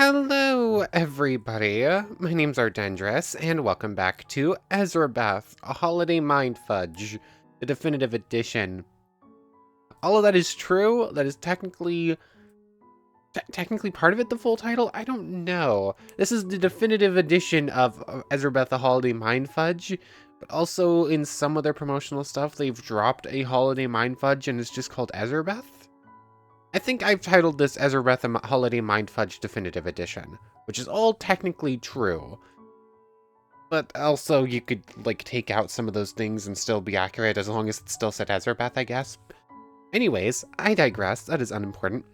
Hello, everybody. My name's Ardendris, and welcome back to Ezrebeth, A Holiday Mindfudge, the definitive edition. All of that is true. That is technically part of it, the full title? I don't know. This is the definitive edition of Ezrebeth, A Holiday Mindfudge, but also in some of their promotional stuff, they've dropped a Holiday Mindfudge, and it's just called Ezrebeth. I think I've titled this Ezrebeth a Holiday Mindfudge Definitive Edition, which is all technically true. But also, you could, like, take out some of those things and still be accurate as long as it still said Ezrebeth, I guess. Anyways, I digress. That is unimportant.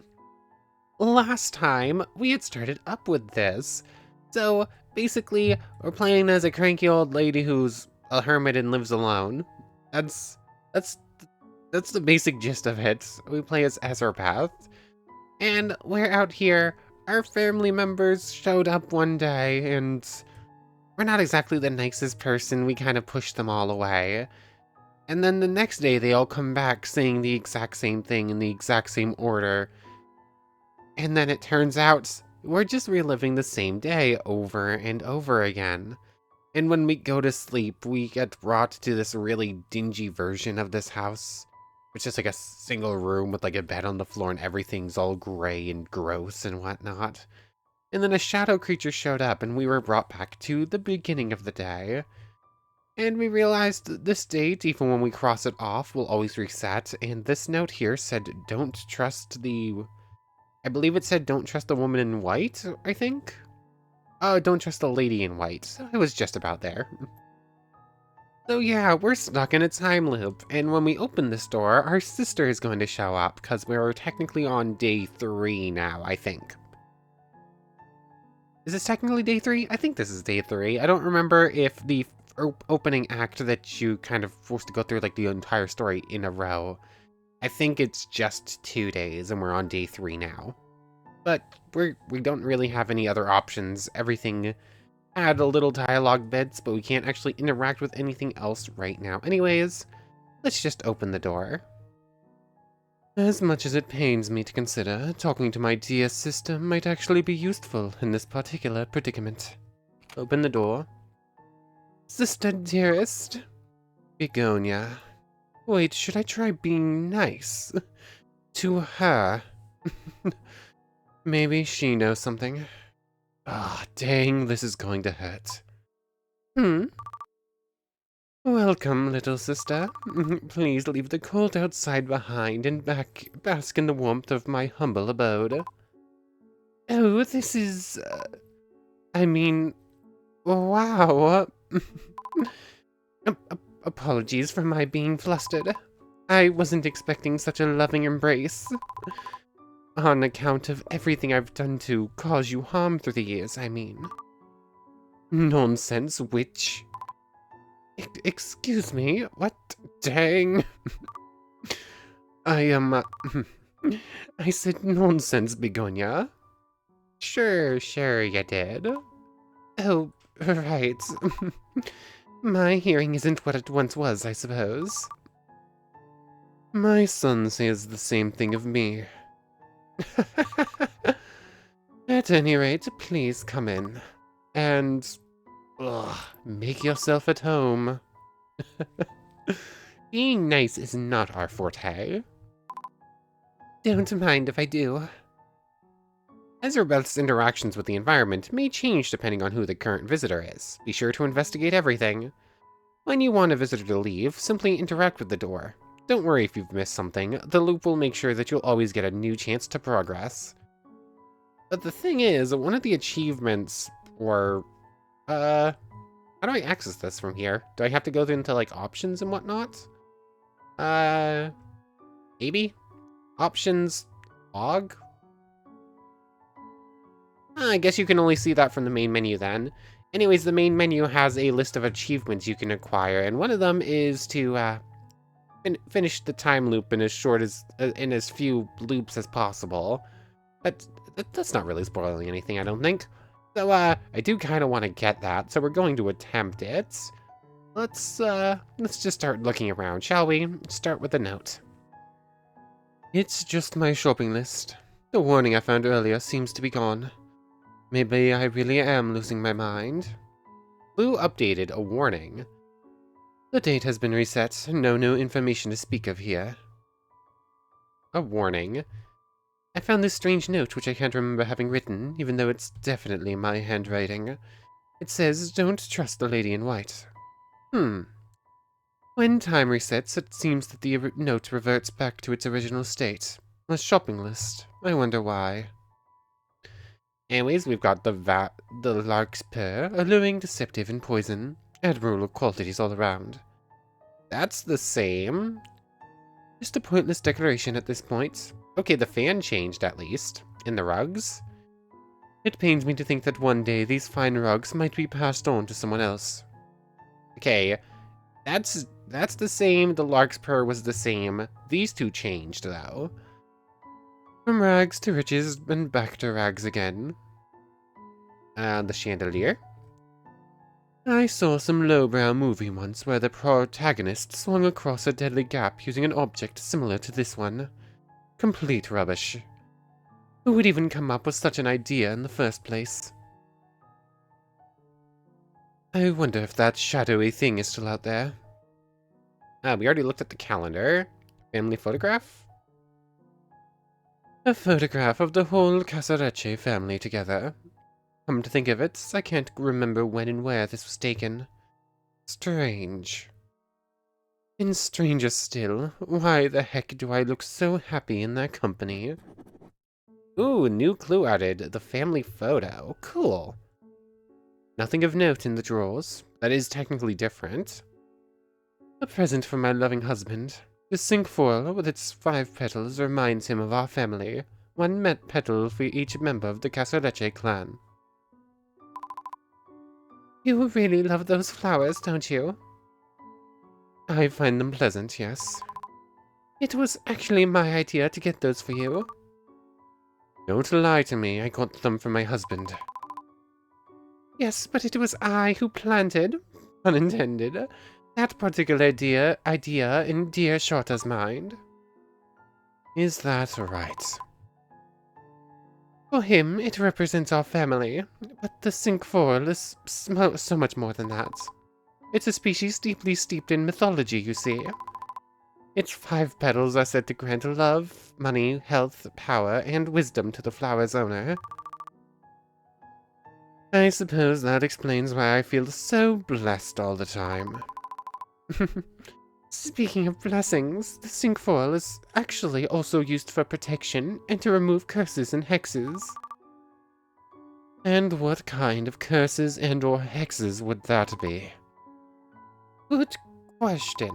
Last time, we had started up with this. So, basically, we're playing as a cranky old lady who's a hermit and lives alone. That's the basic gist of it. We play as Ezrebeth. And we're out here. Our family members showed up one day, and we're not exactly the nicest person. We kind of pushed them all away. And then the next day, they all come back saying the exact same thing in the exact same order. And then it turns out we're just reliving the same day over and over again. And when we go to sleep, we get brought to this really dingy version of this house. It's just like a single room with like a bed on the floor and everything's all gray and gross and whatnot. And then a shadow creature showed up and we were brought back to the beginning of the day. And we realized that this date, even when we cross it off, will always reset. And this note here said, don't trust the... I believe it said, don't trust the woman in white, I think? Oh, don't trust the lady in white. So I was just about there. So yeah, we're stuck in a time loop, and when we open this door, our sister is going to show up, because we're technically on day 3 now, I think. Is this technically day 3? I think this is day 3. I don't remember if the opening act that you kind of forced to go through like the entire story in a row. I think it's just 2 days, and we're on day 3 now. But we don't really have any other options. Everything had a little dialogue bits, but we can't actually interact with anything else right now. Anyways, let's just open the door. As much as it pains me to consider, talking to my dear sister might actually be useful in this particular predicament. Open the door. Sister dearest. Begonia. Wait, should I try being nice? To her. Maybe she knows something. Ah, dang, this is going to hurt. Welcome, little sister. Please leave the cold outside behind and bask in the warmth of my humble abode. Oh, this is... I mean... Wow. Apologies for my being flustered. I wasn't expecting such a loving embrace. On account of everything I've done to cause you harm through the years, I mean. Nonsense, witch. Excuse me, what? Dang. I said nonsense, Begonia. Sure, you did. Oh, right. My hearing isn't what it once was, I suppose. My son says the same thing of me. At any rate, please come in. And... make yourself at home. Being nice is not our forte. Don't mind if I do. Ezrebeth's interactions with the environment may change depending on who the current visitor is. Be sure to investigate everything. When you want a visitor to leave, simply interact with the door. Don't worry if you've missed something, the loop will make sure that you'll always get a new chance to progress. But the thing is, one of the achievements, or... how do I access this from here? Do I have to go into, like, options and whatnot? Maybe? Options... log? I guess you can only see that from the main menu then. Anyways, the main menu has a list of achievements you can acquire, and one of them is to, finish the time loop in as few loops as possible. That's not really spoiling anything, I don't think. So, I do kind of want to get that, so we're going to attempt it. Let's just start looking around, shall we? Start with a note. It's just my shopping list. The warning I found earlier seems to be gone. Maybe I really am losing my mind. Blue updated a warning. The date has been reset. No new information to speak of here. A warning. I found this strange note which I can't remember having written, even though it's definitely my handwriting. It says, "Don't trust the lady in white." When time resets, it seems that the note reverts back to its original state. A shopping list. I wonder why. Anyways, we've got the larkspur, alluring, deceptive, and poison. Admirable qualities all around. That's the same. Just a pointless decoration at this point. Okay, the fan changed at least. And the rugs? It pains me to think that one day these fine rugs might be passed on to someone else. Okay, that's the same. The larkspur was the same. These two changed, though. From rags to riches and back to rags again. The chandelier. I saw some lowbrow movie once where the protagonist swung across a deadly gap using an object similar to this one. Complete rubbish. Who would even come up with such an idea in the first place? I wonder if that shadowy thing is still out there. We already looked at the calendar. Family photograph? A photograph of the whole Casarecce family together. Come to think of it, I can't remember when and where this was taken. Strange. And stranger still, why the heck do I look so happy in their company? Ooh, new clue added. The family photo. Cool. Nothing of note in the drawers. That is technically different. A present from my loving husband. The cinquefoil with its 5 petals reminds him of our family. One petal for each member of the Casarecce clan. You really love those flowers, don't you? I find them pleasant, yes. It was actually my idea to get those for you. Don't lie to me, I got them from my husband. Yes, but it was I who planted, unintended, that particular idea in dear Shorta's mind. Is that right? For him, it represents our family, but the cinquefoil is so much more than that. It's a species deeply steeped in mythology, you see. Its 5 petals are said to grant love, money, health, power, and wisdom to the flower's owner. I suppose that explains why I feel so blessed all the time. Speaking of blessings, the cinquefoil is actually also used for protection and to remove curses and hexes. And what kind of curses and or hexes would that be? Good question.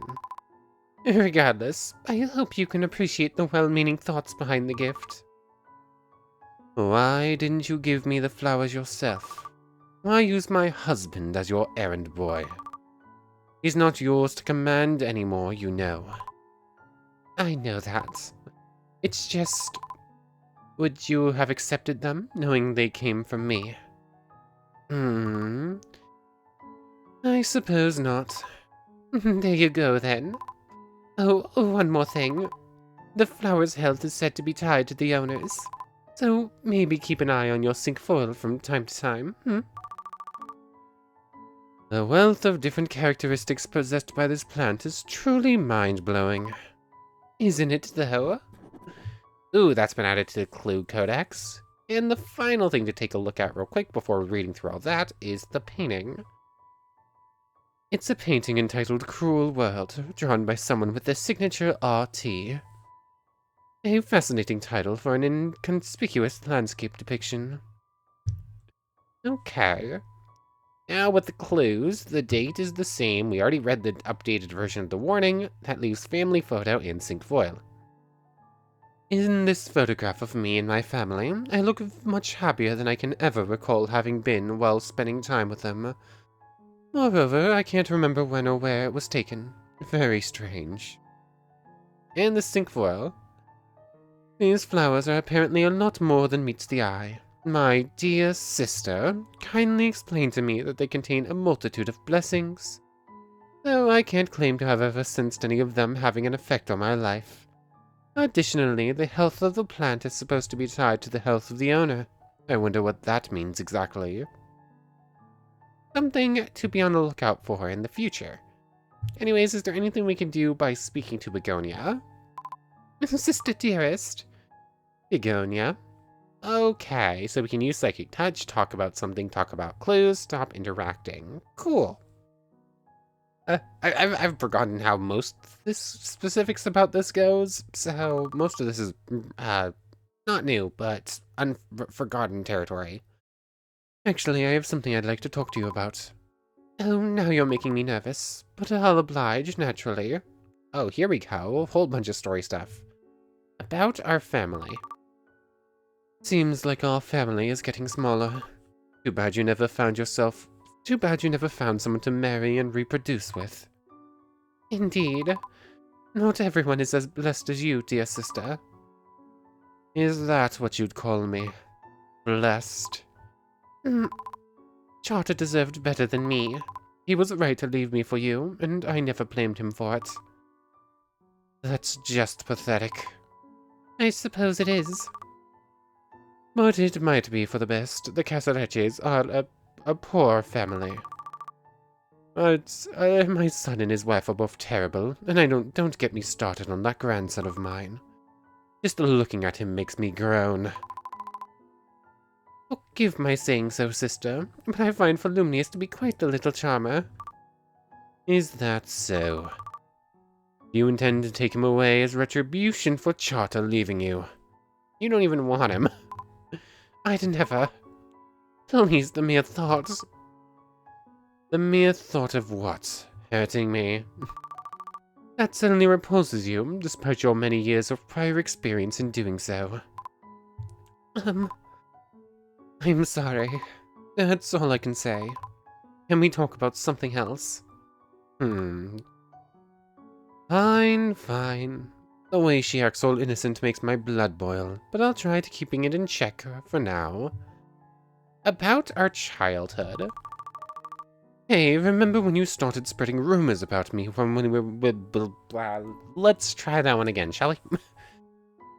Regardless, I hope you can appreciate the well-meaning thoughts behind the gift. Why didn't you give me the flowers yourself? Why use my husband as your errand boy? He's not yours to command anymore, you know. I know that. It's just... Would you have accepted them, knowing they came from me? I suppose not. There you go, then. Oh, one more thing. The flower's health is said to be tied to the owners, so maybe keep an eye on your cinquefoil from time to time, The wealth of different characteristics possessed by this plant is truly mind-blowing. Isn't it, though? Ooh, that's been added to the Clue Codex. And the final thing to take a look at real quick before reading through all that is the painting. It's a painting entitled Cruel World, drawn by someone with the signature RT. A fascinating title for an inconspicuous landscape depiction. Okay. Now with the clues, the date is the same. We already read the updated version of the warning. That leaves family photo and cinquefoil. In this photograph of me and my family, I look much happier than I can ever recall having been while spending time with them. Moreover, I can't remember when or where it was taken. Very strange. And the cinquefoil. These flowers are apparently a lot more than meets the eye. My dear sister kindly explained to me that they contain a multitude of blessings, though I can't claim to have ever sensed any of them having an effect on my life. Additionally, the health of the plant is supposed to be tied to the health of the owner. I wonder what that means exactly. Something to be on the lookout for in the future. Anyways, is there anything we can do by speaking to Begonia? Sister dearest. Begonia. Okay, so we can use Psychic Touch, talk about something, talk about clues, stop interacting. Cool. I've forgotten how most this specifics about this goes, so most of this is not new, but forgotten territory. Actually, I have something I'd like to talk to you about. Oh, now you're making me nervous, but I'll oblige, naturally. Oh, here we go, a whole bunch of story stuff. About our family. Seems like our family is getting smaller. Too bad you never found someone to marry and reproduce with. Indeed. Not everyone is as blessed as you, dear sister. Is that what you'd call me? Blessed? Charter deserved better than me. He was right to leave me for you, and I never blamed him for it. That's just pathetic. I suppose it is. But it might be for the best. The Casarecces are a poor family. But my son and his wife are both terrible, and don't get me started on that grandson of mine. Just looking at him makes me groan. Forgive my saying so, sister, but I find Volumnius to be quite the little charmer. Is that so? Do you intend to take him away as retribution for Charter leaving you? You don't even want him. I'd never. Please, the mere thought. The mere thought of what? Hurting me? That suddenly repulses you, despite your many years of prior experience in doing so. I'm sorry. That's all I can say. Can we talk about something else? Fine, fine. The way she acts all innocent makes my blood boil, but I'll try to keeping it in check for now. About our childhood. Hey, remember when you started spreading rumors about me when we were... Let's try that one again, shall we?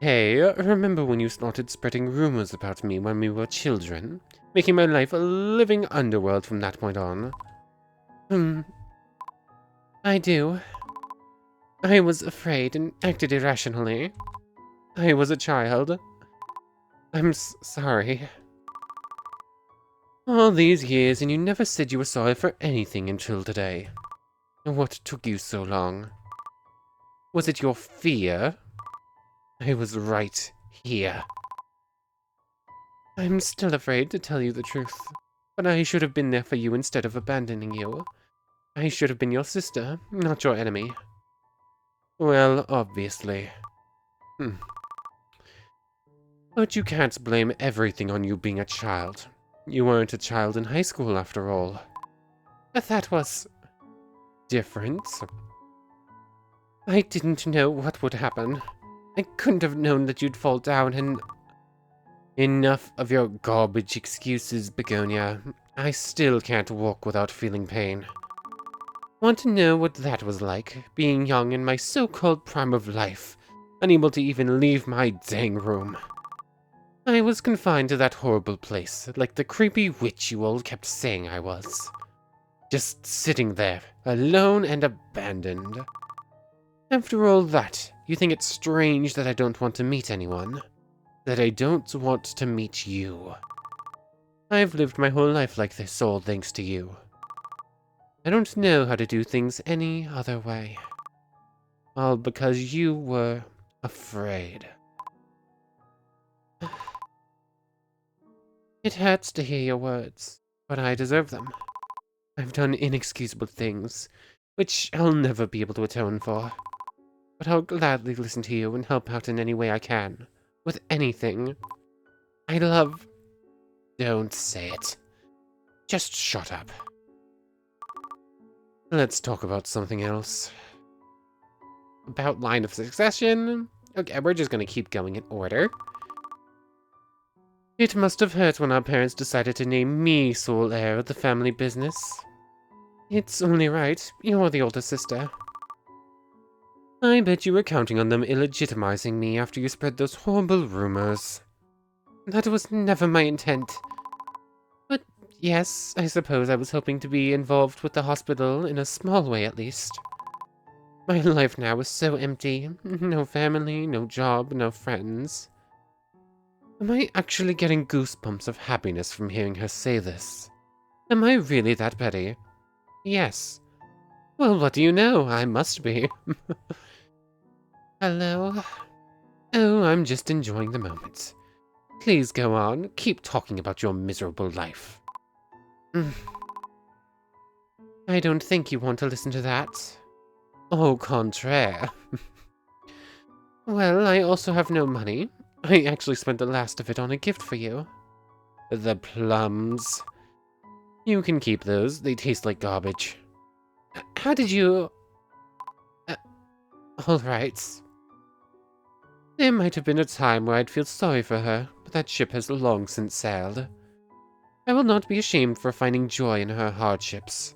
Hey, remember when you started spreading rumors about me when we were children? Making my life a living underworld from that point on. I do. I was afraid and acted irrationally. I was a child. I'm sorry. All these years and you never said you were sorry for anything until today. What took you so long? Was it your fear? I was right here. I'm still afraid to tell you the truth, but I should have been there for you instead of abandoning you. I should have been your sister, not your enemy. Well, obviously. But you can't blame everything on you being a child. You weren't a child in high school, after all. That was... different. I didn't know what would happen. I couldn't have known that you'd fall down and... Enough of your garbage excuses, Begonia. I still can't walk without feeling pain. Want to know what that was like, being young in my so-called prime of life, unable to even leave my dang room. I was confined to that horrible place, like the creepy witch you all kept saying I was. Just sitting there, alone and abandoned. After all that, you think it's strange that I don't want to meet anyone? That I don't want to meet you? I've lived my whole life like this, all thanks to you. I don't know how to do things any other way. All because you were afraid. It hurts to hear your words, but I deserve them. I've done inexcusable things, which I'll never be able to atone for. But I'll gladly listen to you and help out in any way I can. With anything. I love... Don't say it. Just shut up. Let's talk about something else. About line of succession. Okay, we're just gonna keep going in order. It must have hurt when our parents decided to name me sole heir of the family business. It's only right. You're the older sister. I bet you were counting on them illegitimizing me after you spread those horrible rumors. That was never my intent. But yes, I suppose I was hoping to be involved with the hospital in a small way at least. My life now is so empty. No family, no job, no friends. Am I actually getting goosebumps of happiness from hearing her say this? Am I really that petty? Yes. Well, what do you know? I must be. Hello? Oh, I'm just enjoying the moment. Please go on. Keep talking about your miserable life. I don't think you want to listen to that. Au contraire. Well, I also have no money. I actually spent the last of it on a gift for you. The plums. You can keep those. They taste like garbage. How did you... Alright. There might have been a time where I'd feel sorry for her, but that ship has long since sailed. I will not be ashamed for finding joy in her hardships.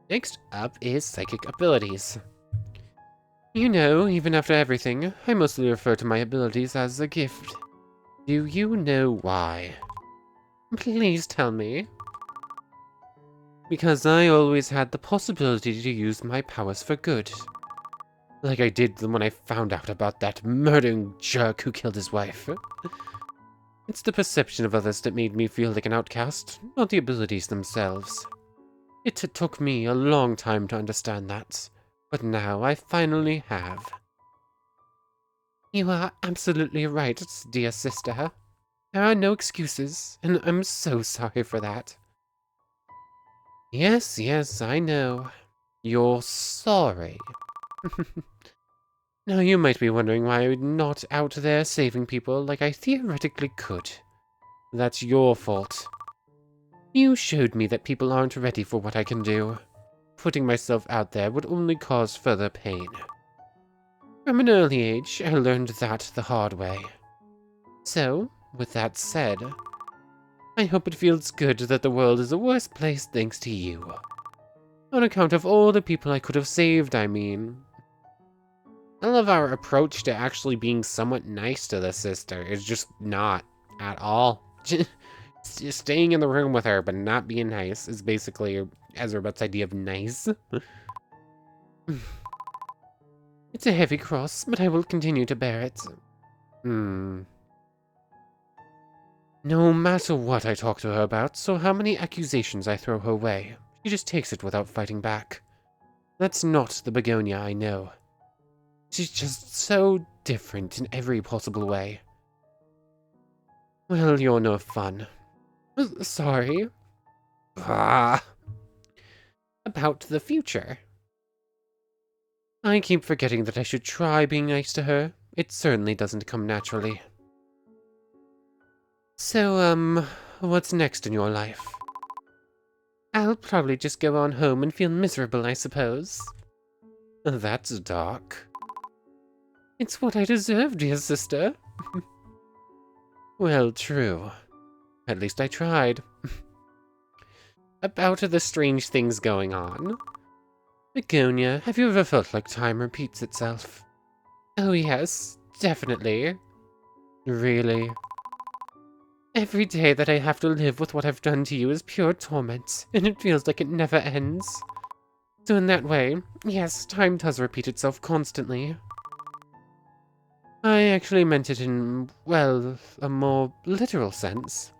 Next up is psychic abilities. You know, even after everything, I mostly refer to my abilities as a gift. Do you know why? Please tell me. Because I always had the possibility to use my powers for good. Like I did when I found out about that murdering jerk who killed his wife. It's the perception of others that made me feel like an outcast, not the abilities themselves. It took me a long time to understand that, but now I finally have. You are absolutely right, dear sister. There are no excuses, and I'm so sorry for that. Yes, I know. You're sorry. Now you might be wondering why I'm not out there saving people like I theoretically could. That's your fault. You showed me that people aren't ready for what I can do. Putting myself out there would only cause further pain. From an early age, I learned that the hard way. So, with that said, I hope it feels good that the world is a worse place thanks to you. On account of all the people I could have saved, I mean. I love our approach to actually being somewhat nice to the sister. It's just not at all. Just staying in the room with her but not being nice is basically Ezrebeth's idea of nice. It's a heavy cross, but I will continue to bear it. No matter what I talk to her about, or how many accusations I throw her way, she just takes it without fighting back. That's not the Begonia I know. She's just so different in every possible way. Well, you're no fun. Sorry. About the future. I keep forgetting that I should try being nice to her. It certainly doesn't come naturally. So, what's next in your life? I'll probably just go on home and feel miserable, I suppose. That's dark. It's what I deserve, dear sister. Well, true. At least I tried. About the strange things going on. Begonia, have you ever felt like time repeats itself? Oh yes, definitely. Really? Every day that I have to live with what I've done to you is pure torment, and it feels like it never ends. So in that way, yes, time does repeat itself constantly. I actually meant it in, well, a more literal sense.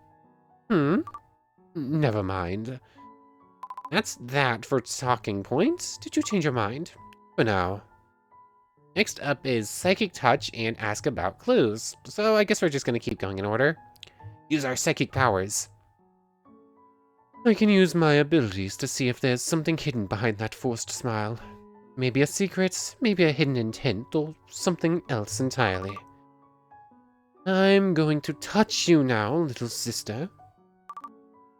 Never mind. That's that for talking points. Did you change your mind? For now. Next up is Psychic Touch and Ask About Clues. So I guess we're just going to keep going in order. Use our psychic powers. I can use my abilities to see if there's something hidden behind that forced smile. Maybe a secret, maybe a hidden intent, or something else entirely. I'm going to touch you now, little sister.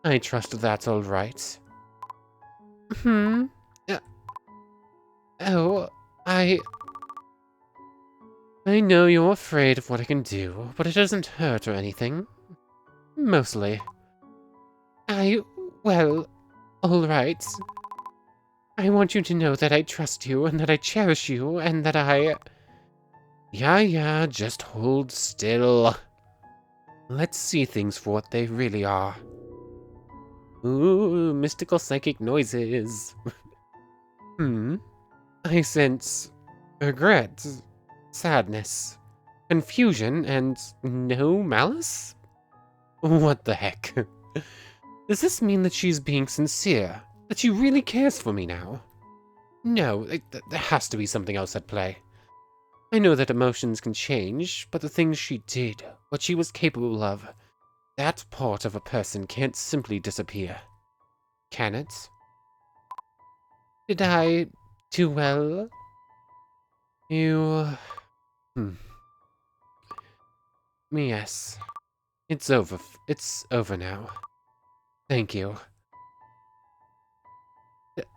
I trust that's all right. Oh, I know you're afraid of what I can do, but it doesn't hurt or anything. Mostly. Well, alright. I want you to know that I trust you, and that I cherish you, and that I... Yeah, just hold still. Let's see things for what they really are. Ooh, mystical psychic noises. I sense regret, sadness, confusion, and no malice? What the heck? Does this mean that she's being sincere? That she really cares for me now? No, there has to be something else at play. I know that emotions can change, but the things she did, what she was capable of, that part of a person can't simply disappear. Can it? Did I do well? You... Yes. It's over. It's over now. Thank you.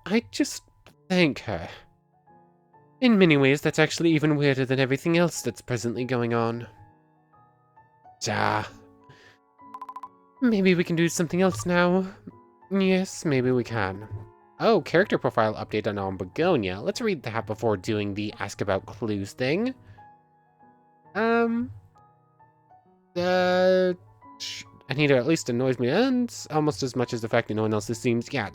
I just thank her. In many ways, that's actually even weirder than everything else that's presently going on. Maybe we can do something else now. Yes, maybe we can. Oh, character profile update on Begonia. Let's read that before doing the ask about clues thing. Anita at least annoys me, and almost as much as the fact that no one else seems. Yeah,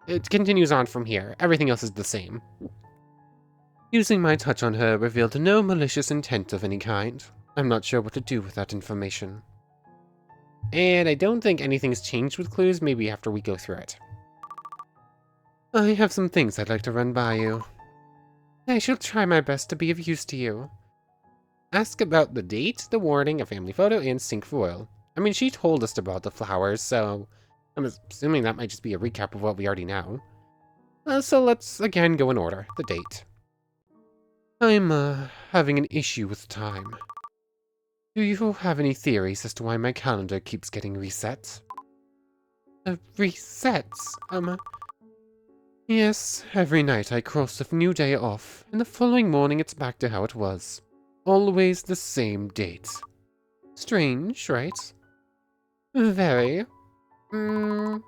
it continues on from here. Everything else is the same. Using my touch on her revealed no malicious intent of any kind. I'm not sure what to do with that information. And I don't think anything's changed with clues, maybe after we go through it. I have some things I'd like to run by you. I shall try my best to be of use to you. Ask about the date, the warning, a family photo, and sync foil. I mean, she told us about the flowers, so I'm assuming that might just be a recap of what we already know. So let's again go in order. The date. I'm, having an issue with time. Do you have any theories as to why my calendar keeps getting reset? Resets? Yes, every night I cross a new day off, and the following morning it's back to how it was. Always the same date. Strange, right? Very. You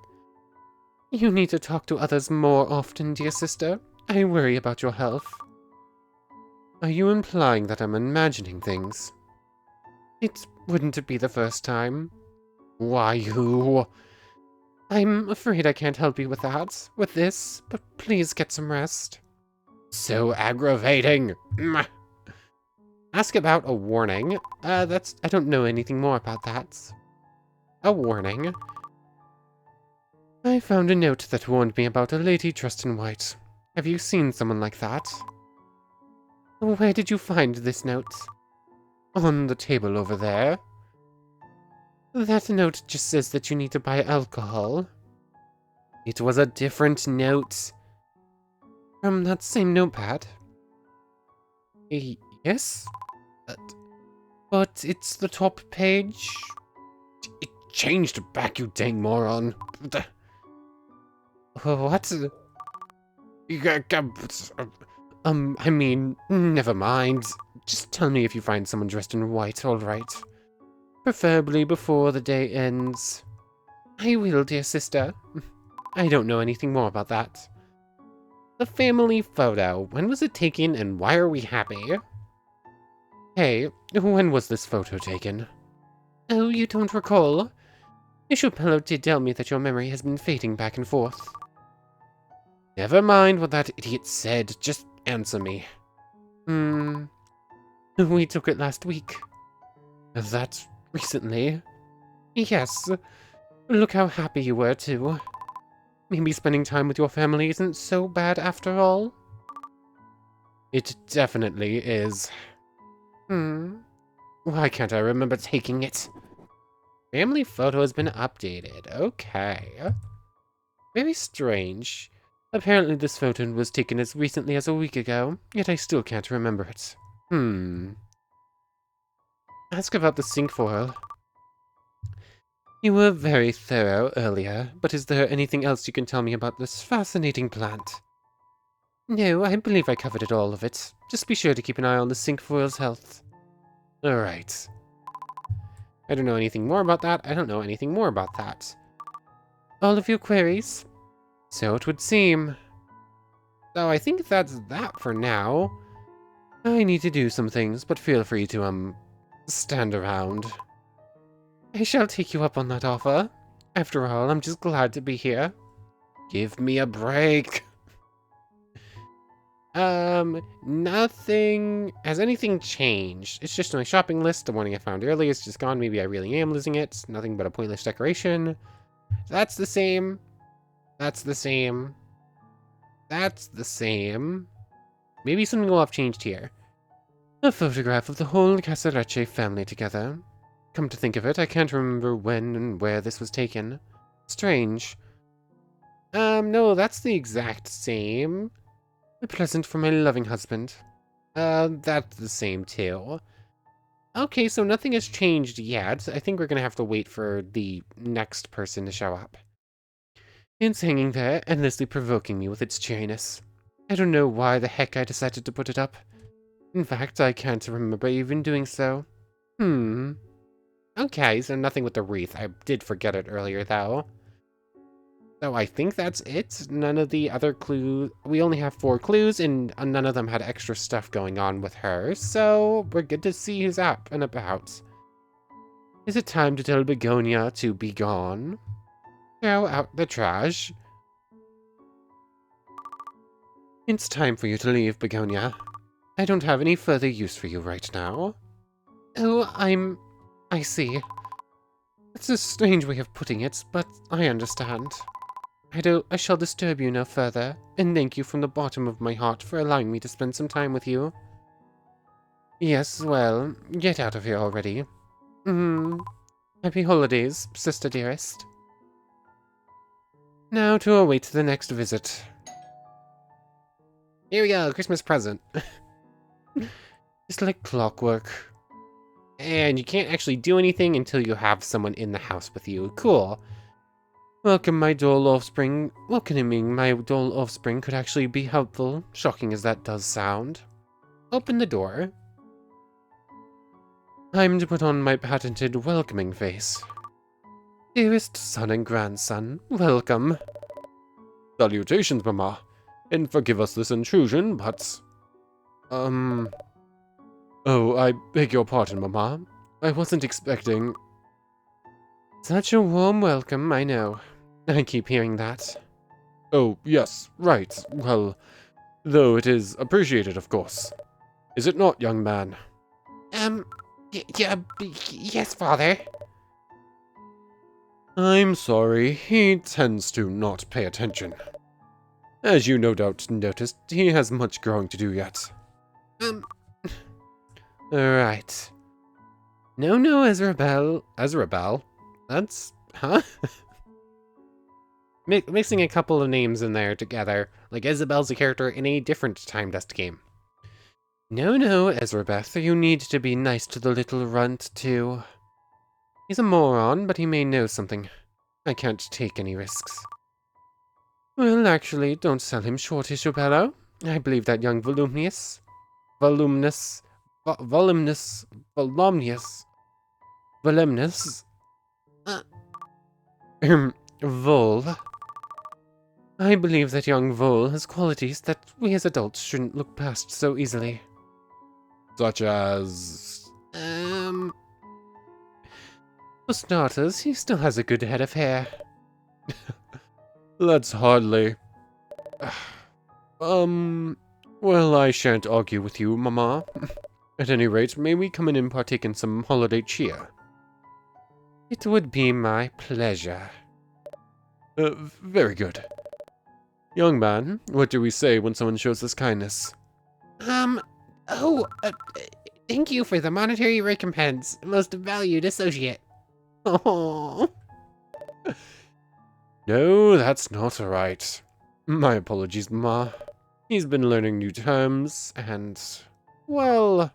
need to talk to others more often, dear sister. I worry about your health. Are you implying that I'm imagining things? It wouldn't be the first time. Why, you... I'm afraid I can't help you with that, with this, but please get some rest. So aggravating. Ask about a warning. I don't know anything more about that. A warning? I found a note that warned me about a lady dressed in white. Have you seen someone like that? Where did you find this note? On the table over there. That note just says that you need to buy alcohol. It was a different note. From that same notepad? Yes? But it's the top page. It changed back, you dang moron. What? I mean, never mind. Just tell me if you find someone dressed in white, alright? Preferably before the day ends. I will, dear sister. I don't know anything more about that. The family photo. When was it taken and why are we happy? Hey, when was this photo taken? Oh, you don't recall? Ishupello did tell me that your memory has been fading back and forth. Never mind what that idiot said, just answer me. We took it last week. That recently? Yes. Look how happy you were, too. Maybe spending time with your family isn't so bad after all? It definitely is. Why can't I remember taking it? Family photo has been updated. Okay. Very strange. Apparently this photo was taken as recently as a week ago, yet I still can't remember it. Ask about the sync foil. You were very thorough earlier, but is there anything else you can tell me about this fascinating plant? No, I believe I covered all of it. Just be sure to keep an eye on the sync foil's health. Alright. I don't know anything more about that. I don't know anything more about that. All of your queries? So it would seem. So I think that's that for now. I need to do some things, but feel free to, stand around. I shall take you up on that offer. After all, I'm just glad to be here. Give me a break. Nothing... Has anything changed? It's just my shopping list. The warning I found earlier is just gone. Maybe I really am losing it. Nothing but a pointless decoration. That's the same. That's the same. That's the same. Maybe something will have changed here. A photograph of the whole Casarecce family together. Come to think of it, I can't remember when and where this was taken. Strange. No, that's the exact same. A present from my loving husband. That's the same too. Okay, so nothing has changed yet. I think we're gonna have to wait for the next person to show up. It's hanging there, endlessly provoking me with its cheeriness. I don't know why the heck I decided to put it up. In fact, I can't remember even doing so. Okay, so nothing with the wreath. I did forget it earlier, though. So I think that's it. None of the other clues... We only have 4 clues, and none of them had extra stuff going on with her, so we're good to see who's up and about. Is it time to tell Begonia to be gone? Throw out the trash. It's time for you to leave, Begonia. I don't have any further use for you right now. Oh, I see. It's a strange way of putting it, but I understand. I shall disturb you no further, and thank you from the bottom of my heart for allowing me to spend some time with you. Yes, well, get out of here already. Happy holidays, sister dearest. Now to await the next visit. Here we go, Christmas present. Just like clockwork. And you can't actually do anything until you have someone in the house with you. Cool. Welcoming my dull offspring could actually be helpful, shocking as that does sound. Open the door. Time to put on my patented welcoming face. Dearest son and grandson, welcome. Salutations, Mama. And forgive us this intrusion, but... Oh, I beg your pardon, Mama. I wasn't expecting... Such a warm welcome, I know. I keep hearing that. Oh, yes, right. Well, though it is appreciated, of course. Is it not, young man? Yes, Father. I'm sorry, he tends to not pay attention. As you no doubt noticed, he has much growing to do yet. Right. No, Ezrebeth. That's... Huh? Mixing a couple of names in there together, like Isabel's a character in a different Tymedust game. No, Ezrebeth, you need to be nice to the little runt, too. He's a moron, but he may know something. I can't take any risks. Well, actually, don't sell him short, Isabella. I believe that young voluminous... Vol. I believe that young Vol has qualities that we as adults shouldn't look past so easily. Such as... For starters, he still has a good head of hair. That's hardly... Well, I shan't argue with you, Mama. At any rate, may we come in and partake in some holiday cheer? It would be my pleasure. Very good. Young man, what do we say when someone shows us kindness? Thank you for the monetary recompense, most valued associate. Oh. No, that's not right. My apologies, Ma. He's been learning new terms, and... well...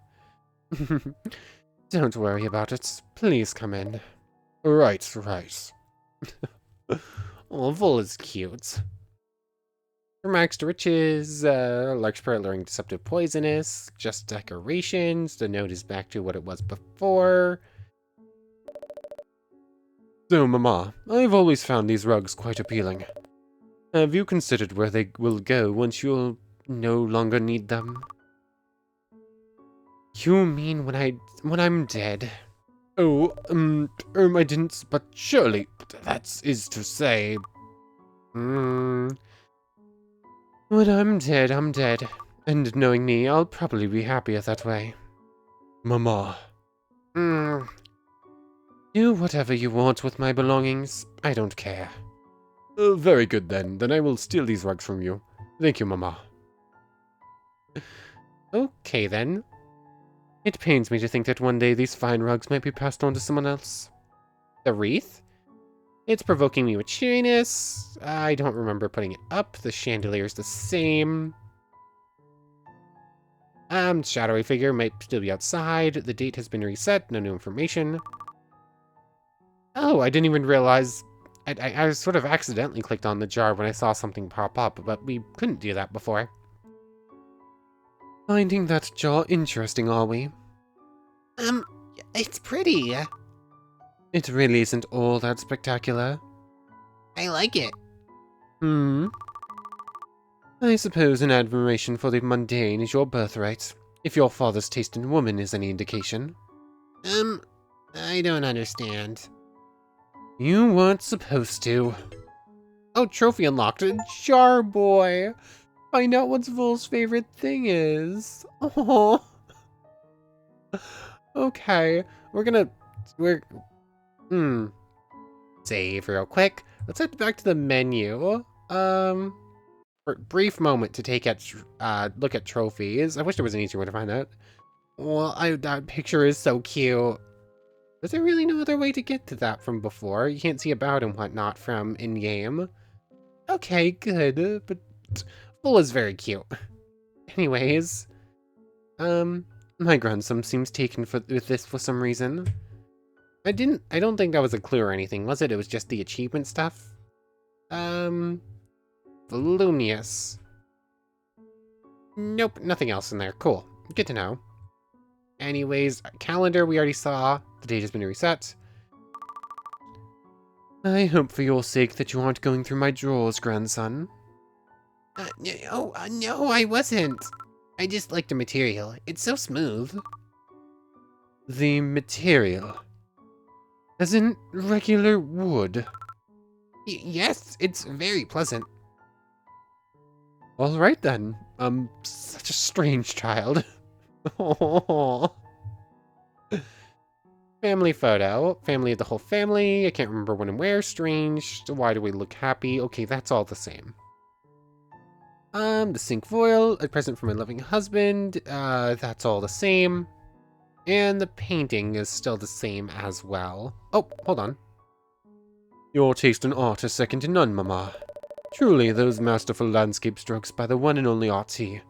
Don't worry about it. Please come in. Right. Oh, Vol is cute. From rags to riches, large part luring deceptive poisonous, just decorations, the note is back to what it was before. So, Mama, I've always found these rugs quite appealing. Have you considered where they will go once you'll no longer need them? You mean when I'm dead? I didn't, but surely, that is to say, when I'm dead, I'm dead. And knowing me, I'll probably be happier that way. Mama. Do whatever you want with my belongings. I don't care. Very good then. Then I will steal these rugs from you. Thank you, Mama. Okay then. It pains me to think that one day these fine rugs might be passed on to someone else. The wreath? It's provoking me with cheeriness. I don't remember putting it up. The chandelier's the same. Shadowy figure might still be outside. The date has been reset. No new information. Oh, I didn't even realize. I sort of accidentally clicked on the jar when I saw something pop up, but we couldn't do that before. Finding that jar interesting, are we? It's pretty. It really isn't all that spectacular. I like it. I suppose an admiration for the mundane is your birthright, if your father's taste in woman is any indication. I don't understand. You weren't supposed to. Oh, trophy unlocked. Jar boy. Find out what Vol's favorite thing is. Oh. Okay. We're save real quick. Let's head back to the menu. For a brief moment to take look at trophies. I wish there was an easier way to find that. Well, that picture is so cute. Was there really no other way to get to that from before? You can't see about and whatnot from in-game. Okay, good, but Full is very cute. Anyways, my grandson seems taken with this for some reason. I don't think that was a clue or anything, was it? It was just the achievement stuff. Voluminous. Nope, nothing else in there. Cool. Good to know. Anyways, calendar we already saw. The date has been reset. I hope for your sake that you aren't going through my drawers, grandson. No, I wasn't. I just like the material. It's so smooth. The material? As in regular wood? Yes, it's very pleasant. Alright then. Such a strange child. Family photo. Family of the whole family. I can't remember when and where. Strange. Why do we look happy? Okay, that's all the same. The sink foil. A present from my loving husband. That's all the same. And the painting is still the same as well. Oh, hold on. Your taste in art is second to none, Mama. Truly, those masterful landscape strokes by the one and only artist.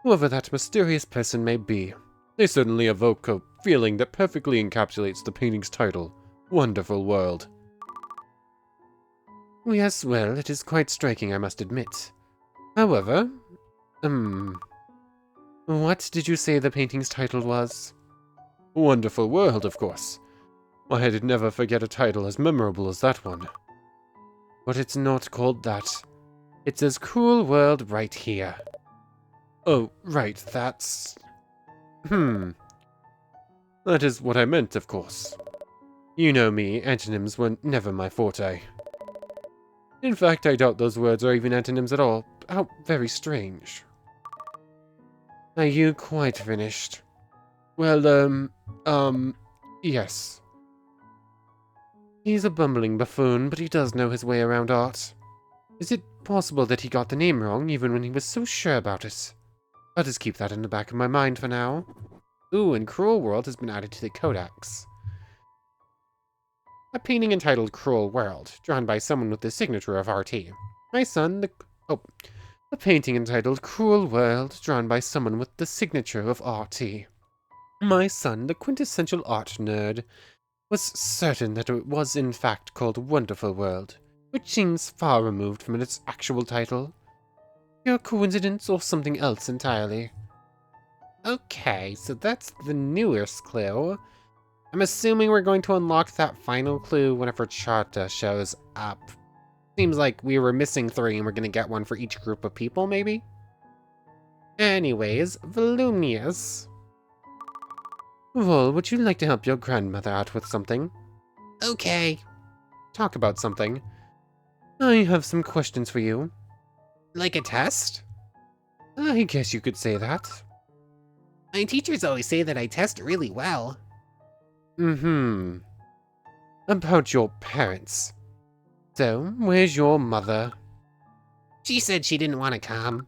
Whoever that mysterious person may be, they certainly evoke a feeling that perfectly encapsulates the painting's title, Wonderful World. Yes, well, it is quite striking, I must admit. However, what did you say the painting's title was? Wonderful World, of course. Why, I'd never forget a title as memorable as that one. But it's not called that. It says Cruel World right here. Oh, right, that's... That is what I meant, of course. You know me, antonyms were never my forte. In fact, I doubt those words are even antonyms at all. How very strange. Are you quite finished? Well, yes. He's a bumbling buffoon, but he does know his way around art. Is it possible that he got the name wrong, even when he was so sure about it? I'll just keep that in the back of my mind for now. Ooh, and Cruel World has been added to the Codex. A painting entitled Cruel World, drawn by someone with the signature of RT. My son, a painting entitled Cruel World, drawn by someone with the signature of RT. My son, the quintessential art nerd, was certain that it was in fact called Wonderful World, which seems far removed from its actual title. Pure coincidence or something else entirely. Okay, so that's the newest clue. I'm assuming we're going to unlock that final clue whenever Charta shows up. Seems like we were missing 3 and we're going to get one for each group of people, maybe? Anyways, voluminous. Well, would you like to help your grandmother out with something? Okay. Talk about something. I have some questions for you. Like a test? I guess you could say that. My teachers always say that I test really well. Mm-hmm. About your parents. So, where's your mother? She said she didn't want to come.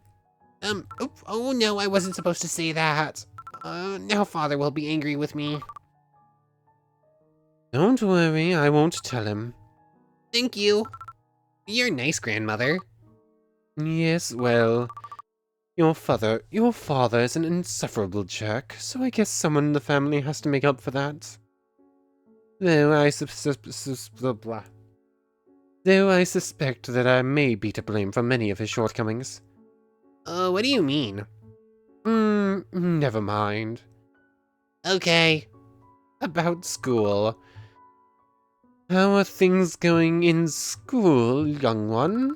Oh no, I wasn't supposed to say that. Now father will be angry with me. Don't worry, I won't tell him. Thank you. You're nice, grandmother. Yes, well, your father is an insufferable jerk, so I guess someone in the family has to make up for that. Though I suspect that I may be to blame for many of his shortcomings. What do you mean? Never mind. Okay. About school. How are things going in school, young one?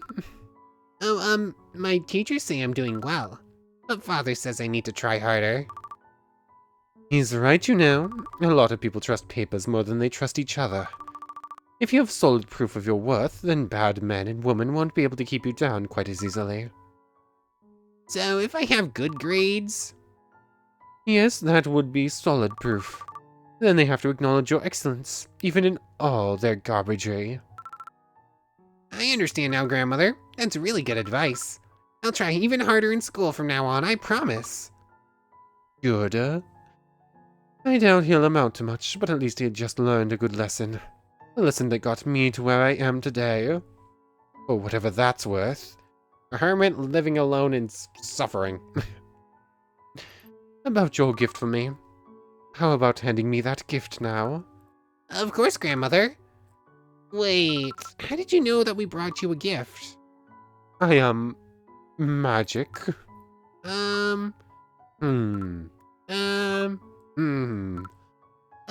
My teachers say I'm doing well. But father says I need to try harder. He's right, you know. A lot of people trust papers more than they trust each other. If you have solid proof of your worth, then bad men and women won't be able to keep you down quite as easily. So if I have good grades... Yes, that would be solid proof. Then they have to acknowledge your excellence, even in all their garbagery. I understand now, grandmother. That's really good advice. I'll try even harder in school from now on, I promise. Good, I doubt he'll amount to much, but at least he had just learned a good lesson. A lesson that got me to where I am today. Or whatever that's worth. A hermit living alone and suffering. About your gift for me. How about handing me that gift now? Of course, grandmother. Wait, how did you know that we brought you a gift? I am... magic. Um... Hmm.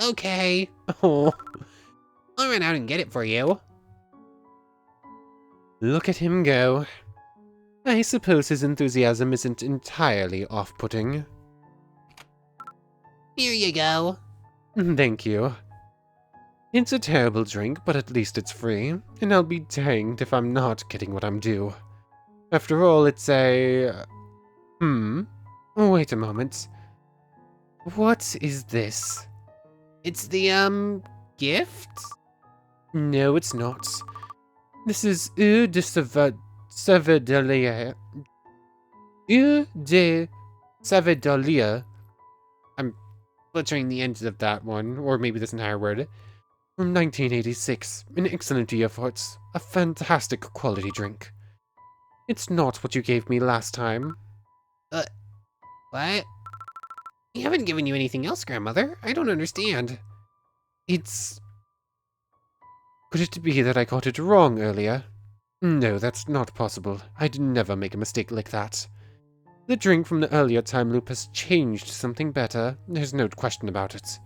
Okay. Oh. I'll run out and get it for you. Look at him go. I suppose his enthusiasm isn't entirely off-putting. Here you go. Thank you. It's a terrible drink, but at least it's free, and I'll be danged if I'm not getting what I'm due. After all, it's a... Wait a moment. What is this? It's the, gift? No, it's not. This is Eau de Savedalia. Eau de Savedalia. I'm butchering the ends of that one, or maybe this entire word. From 1986. An excellent year for it. A fantastic quality drink. It's not what you gave me last time. What? We haven't given you anything else, grandmother. I don't understand. It's... Could it be that I got it wrong earlier? No, that's not possible. I'd never make a mistake like that. The drink from the earlier time loop has changed something better. There's no question about it.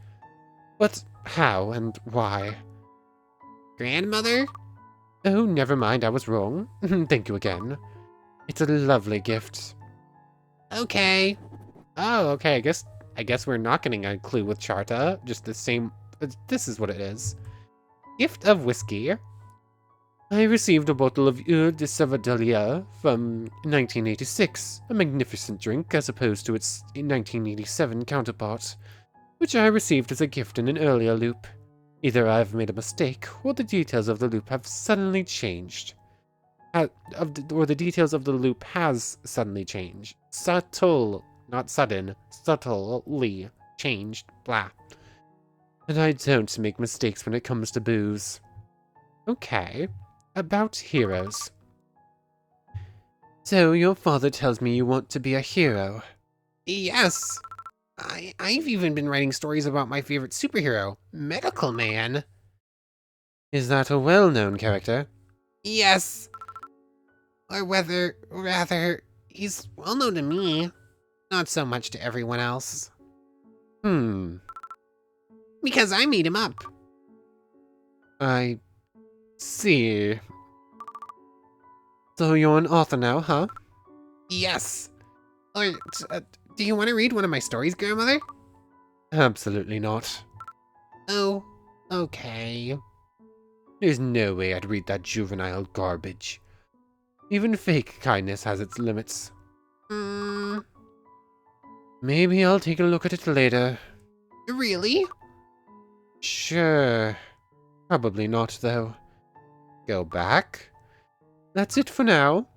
But how and why? Grandmother? Oh, never mind, I was wrong. Thank you again. It's a lovely gift. Okay. Oh, okay, I guess we're not getting a clue with Charta. Just the same... this is what it is. Gift of whiskey. I received a bottle of Eau de Savedalia from 1986, a magnificent drink as opposed to its 1987 counterpart, which I received as a gift in an earlier loop. Either I've made a mistake, or the details of the loop have suddenly changed. Or the details of the loop has suddenly changed. Subtle, not sudden, subtly changed, blah. And I don't make mistakes when it comes to booze. Okay, about heroes. So your father tells me you want to be a hero. Yes. I've even been writing stories about my favorite superhero, Medical Man. Is that a well-known character? Yes. Or rather, he's well known to me. Not so much to everyone else. Because I made him up. I see. So you're an author now, huh? Yes. Or, do you want to read one of my stories, grandmother? Absolutely not. Oh, okay. There's no way I'd read that juvenile garbage. Even fake kindness has its limits. Hmm, Maybe I'll take a look at it later. really? Sure. Probably not, though. Go back. That's it for now.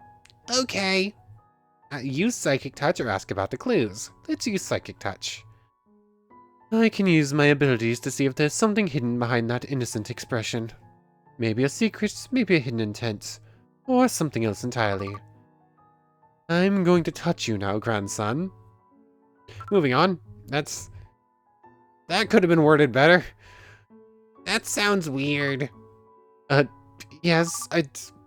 Okay. Use Psychic Touch or ask about the clues. Let's use Psychic Touch. I can use my abilities to see if there's something hidden behind that innocent expression. Maybe a secret, maybe a hidden intent, or something else entirely. I'm going to touch you now, grandson. Moving on. That could have been worded better. That sounds weird. Yes,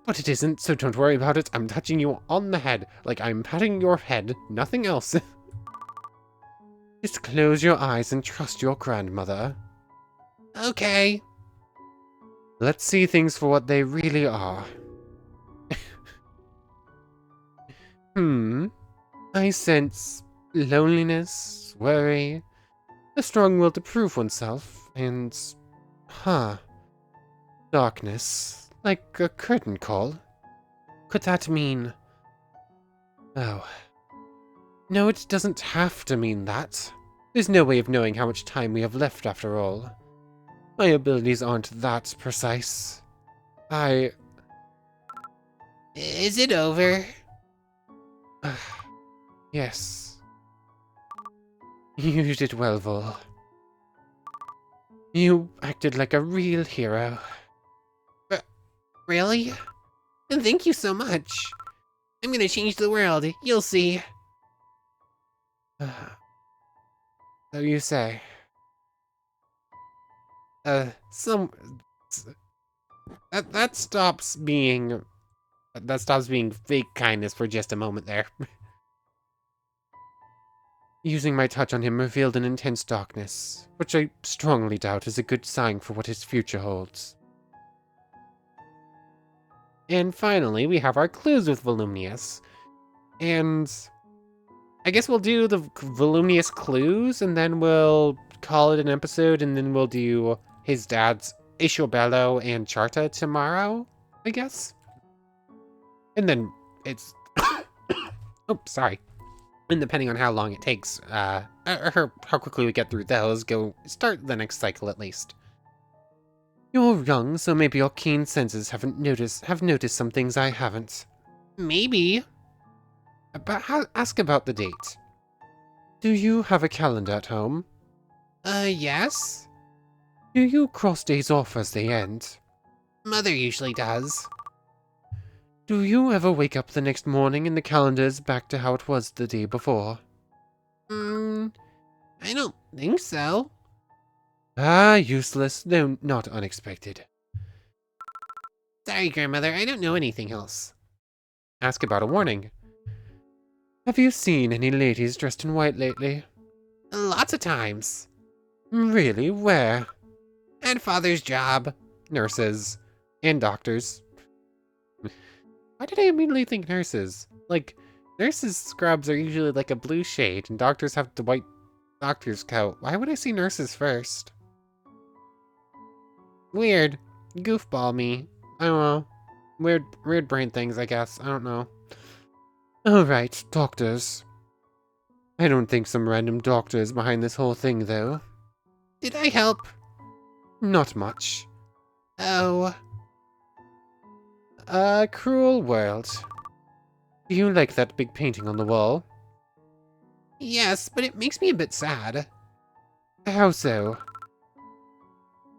but it isn't, so don't worry about it. I'm touching you on the head, like I'm patting your head, nothing else. Just close your eyes and trust your grandmother. Okay. Let's see things for what they really are. I sense loneliness, worry, a strong will to prove oneself, and... darkness, like a curtain call. Could that mean... Oh. No, it doesn't have to mean that. There's no way of knowing how much time we have left after all. My abilities aren't that precise. Is it over? Yes. You did well, Vol. You acted like a real hero. Really? And thank you so much. I'm gonna change the world, you'll see. So you say. That stops being fake kindness for just a moment there. Using my touch on him revealed an intense darkness, which I strongly doubt is a good sign for what his future holds. And finally, we have our clues with Voluminous. And I guess we'll do the Voluminous clues, and then we'll call it an episode, and then we'll do his dad's Ishobello and Charta tomorrow, I guess? And then it's... oh, sorry. And depending on how long it takes, or how quickly we get through those, start the next cycle at least. You're young, so maybe your keen senses have noticed some things I haven't. Maybe. But ask about the date. Do you have a calendar at home? Yes? Do you cross days off as they end? Mother usually does. Do you ever wake up the next morning and the calendar is back to how it was the day before? I don't think so. Ah, useless, though not unexpected. Sorry, Grandmother, I don't know anything else. Ask about a warning. Have you seen any ladies dressed in white lately? Lots of times. Really? Where? At Father's job. Nurses. And doctors. Why did I immediately think nurses? Like, nurses' scrubs are usually like a blue shade, and doctors have the white doctor's coat. Why would I see nurses first? Weird. Goofball me. I don't know. Weird brain things, I guess. I don't know. Alright, doctors. I don't think some random doctor is behind this whole thing, though. Did I help? Not much. Oh. A cruel world. Do you like that big painting on the wall? Yes, but it makes me a bit sad. How so?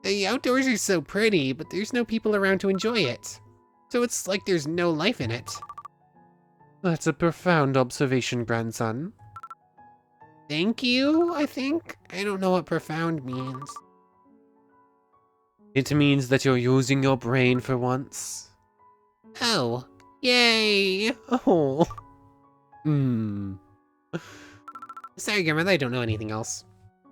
The outdoors are so pretty, but there's no people around to enjoy it. So it's like there's no life in it. That's a profound observation, grandson. Thank you, I think? I don't know what profound means. It means that you're using your brain for once. Oh. Yay! Oh. Sorry, Grandmother, I don't know anything else.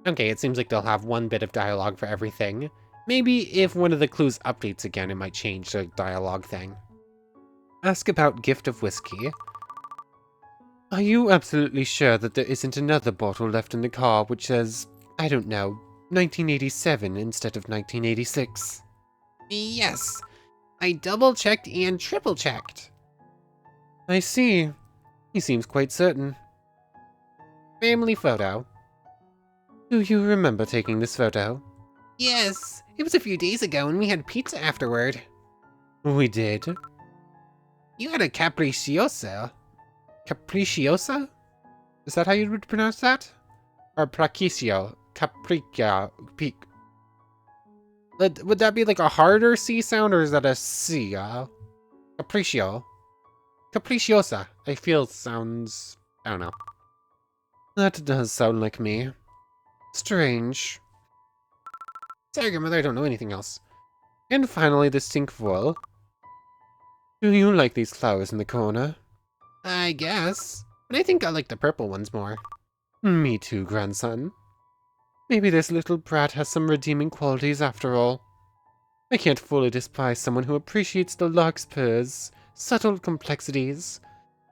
Okay, it seems like they'll have one bit of dialogue for everything. Maybe if one of the clues updates again, it might change the dialogue thing. Ask about Gift of Whiskey. Are you absolutely sure that there isn't another bottle left in the car which says I don't know, 1987 instead of 1986. Yes, I double-checked and triple-checked. I see. He seems quite certain. Family photo. Do you remember taking this photo? Yes, it was a few days ago and we had pizza afterward. We did. You had a capricciosa. Capricciosa? Is that how you would pronounce that? Or praquicio? Capricia? Would that be like a harder C sound, or is that a C? Capriccio? Capricciosa. I feel sounds... I don't know. That does sound like me. Strange. Sorry, grandmother, I don't know anything else. And finally, the sink foil. Do you like these flowers in the corner? I guess. But I think I like the purple ones more. Me too, grandson. Maybe this little brat has some redeeming qualities after all. I can't fully despise someone who appreciates the larkspur's subtle complexities.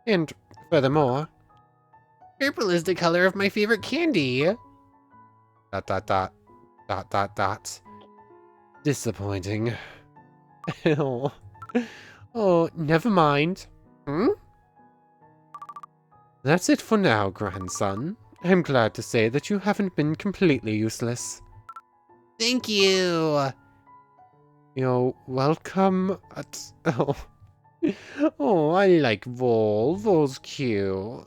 And, furthermore... Purple is the color of my favorite candy. ... Disappointing. Oh. Oh, never mind. That's it for now, grandson. I'm glad to say that you haven't been completely useless. Thank you. You're welcome. Oh. Oh, I like Vol. Vol's cute.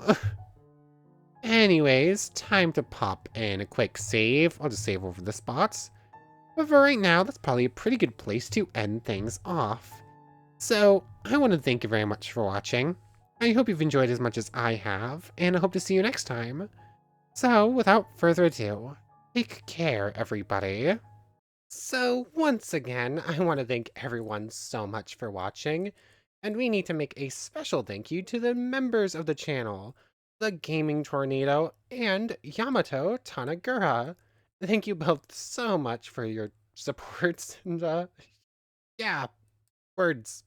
Anyways, time to pop in a quick save. I'll just save over the spots. But for right now, that's probably a pretty good place to end things off. So, I want to thank you very much for watching. I hope you've enjoyed as much as I have, and I hope to see you next time. So, without further ado, take care, everybody. So, once again, I want to thank everyone so much for watching, and we need to make a special thank you to the members of the channel, the Gaming Tornado and Yamato Tanagura. Thank you both so much for your support, and yeah, words.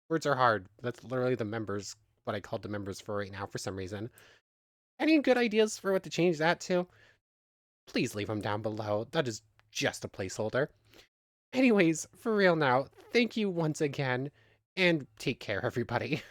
Words are hard. That's literally the members, what I called the members for right now for some reason. Any good ideas for what to change that to? Please leave them down below. That is just a placeholder. Anyways, for real now, thank you once again, and take care, everybody.